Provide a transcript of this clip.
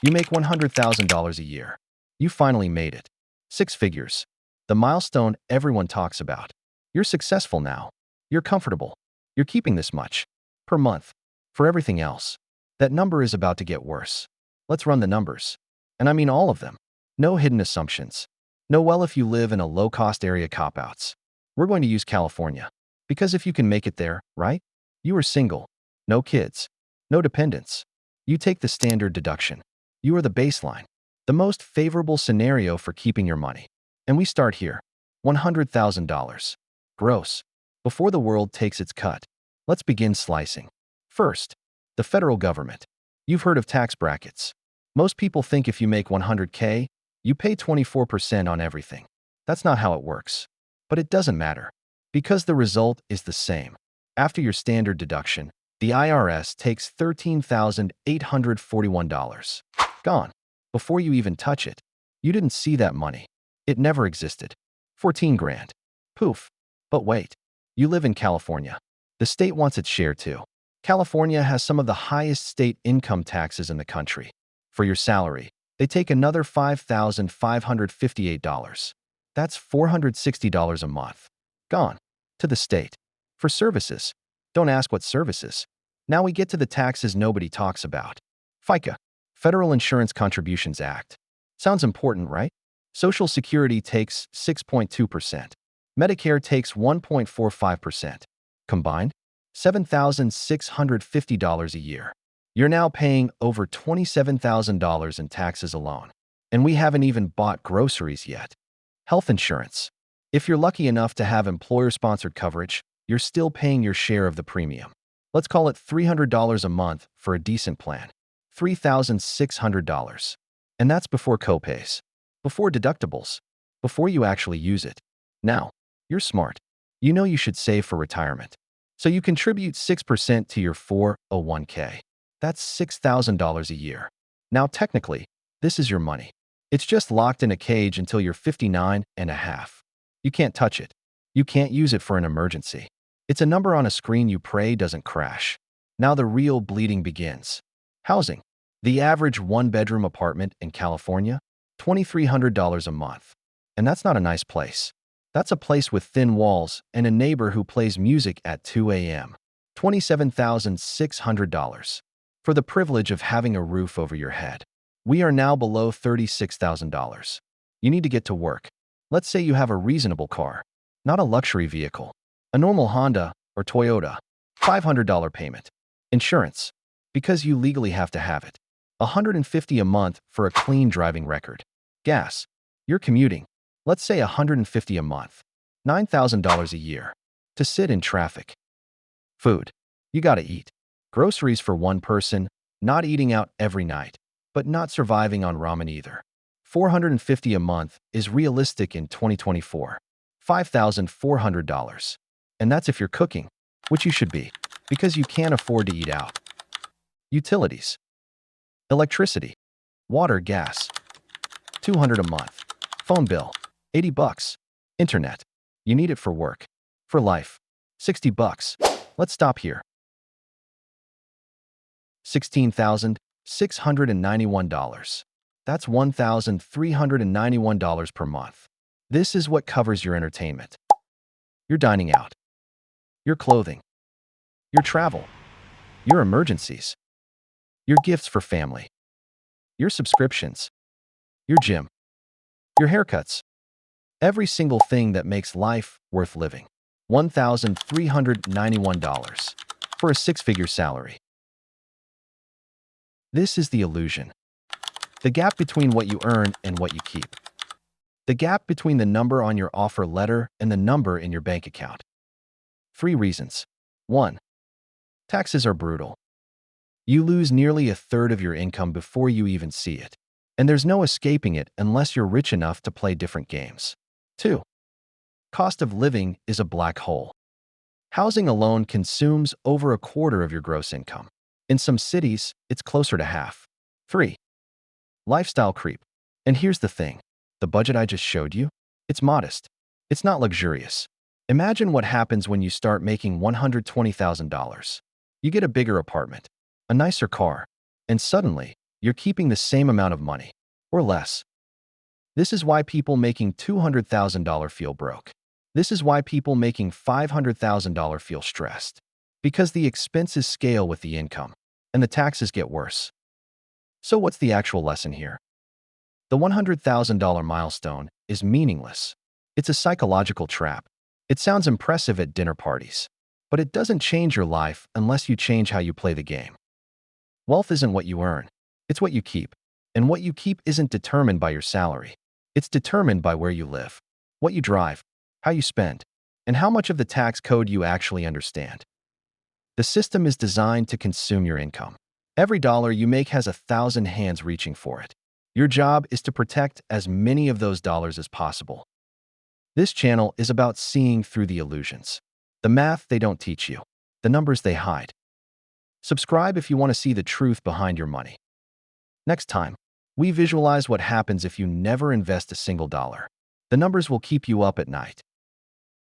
You make $100,000 a year. You finally made it. Six figures. The milestone everyone talks about. You're successful now. You're comfortable. You're keeping this much per month. For everything else, that number is about to get worse. Let's run the numbers. And I mean all of them. No hidden assumptions. No, well, if you live in a low-cost area cop-outs. We're going to use California. Because if you can make it there, right? You are single. No kids. No dependents. You take the standard deduction. You are the baseline. The most favorable scenario for keeping your money. And we start here. $100,000. Gross. Before the world takes its cut. Let's begin slicing. First, the federal government. You've heard of tax brackets. Most people think if you make $100K, you pay 24% on everything. That's not how it works. But it doesn't matter. Because the result is the same. After your standard deduction, the IRS takes $13,841. Gone. Before you even touch it. You didn't see that money. It never existed. 14 grand. Poof. But wait. You live in California. The state wants its share too. California has some of the highest state income taxes in the country. For your salary, they take another $5,558. That's $460 a month. Gone. To the state. For services. Don't ask what services. Now we get to the taxes nobody talks about. FICA. Federal Insurance Contributions Act. Sounds important, right? Social Security takes 6.2%. Medicare takes 1.45%. Combined, $7,650 a year. You're now paying over $27,000 in taxes alone. And we haven't even bought groceries yet. Health insurance. If you're lucky enough to have employer-sponsored coverage, you're still paying your share of the premium. Let's call it $300 a month for a decent plan. $3,600. And that's before copays, before deductibles, before you actually use it. Now, you're smart. You know you should save for retirement. So you contribute 6% to your 401k. That's $6,000 a year. Now, technically, this is your money. It's just locked in a cage until you're 59 and a half. You can't touch it. You can't use it for an emergency. It's a number on a screen you pray doesn't crash. Now the real bleeding begins. Housing. The average one-bedroom apartment in California, $2,300 a month. And that's not a nice place. That's a place with thin walls and a neighbor who plays music at 2 a.m. $27,600. For the privilege of having a roof over your head. We are now below $36,000. You need to get to work. Let's say you have a reasonable car, not a luxury vehicle. A normal Honda or Toyota. $500 payment. Insurance. Because you legally have to have it. $150 a month for a clean driving record. Gas. You're commuting. Let's say $150 a month. $9,000 a year. To sit in traffic. Food. You gotta eat. Groceries for one person, not eating out every night, but not surviving on ramen either. $450 a month is realistic in 2024. $5,400. And that's if you're cooking, which you should be, because you can't afford to eat out. Utilities. Electricity. Water, gas. $200 a month. Phone bill. $80. Internet. You need it for work. For life. $60. Let's stop here. $16,691. That's $1,391 per month. This is what covers your entertainment. Your dining out. Your clothing. Your travel. Your emergencies. Your gifts for family. Your subscriptions. Your gym. Your haircuts. Every single thing that makes life worth living. $1,391 for a six-figure salary. This is the illusion. The gap between what you earn and what you keep. The gap between the number on your offer letter and the number in your bank account. 3 reasons. 1. Taxes are brutal. You lose nearly a third of your income before you even see it. And there's no escaping it unless you're rich enough to play different games. 2. Cost of living is a black hole. Housing alone consumes over a quarter of your gross income. In some cities, it's closer to half. 3. Lifestyle creep. And here's the thing. The budget I just showed you? It's modest. It's not luxurious. Imagine what happens when you start making $120,000. You get a bigger apartment, a nicer car, and suddenly, you're keeping the same amount of money, or less. This is why people making $200,000 feel broke. This is why people making $500,000 feel stressed. Because the expenses scale with the income, and the taxes get worse. So what's the actual lesson here? The $100,000 milestone is meaningless. It's a psychological trap. It sounds impressive at dinner parties, but it doesn't change your life unless you change how you play the game. Wealth isn't what you earn, it's what you keep. And what you keep isn't determined by your salary. It's determined by where you live, what you drive, how you spend, and how much of the tax code you actually understand. The system is designed to consume your income. Every dollar you make has 1,000 hands reaching for it. Your job is to protect as many of those dollars as possible. This channel is about seeing through the illusions, the math they don't teach you, the numbers they hide. Subscribe if you want to see the truth behind your money. Next time, we visualize what happens if you never invest a single dollar. The numbers will keep you up at night.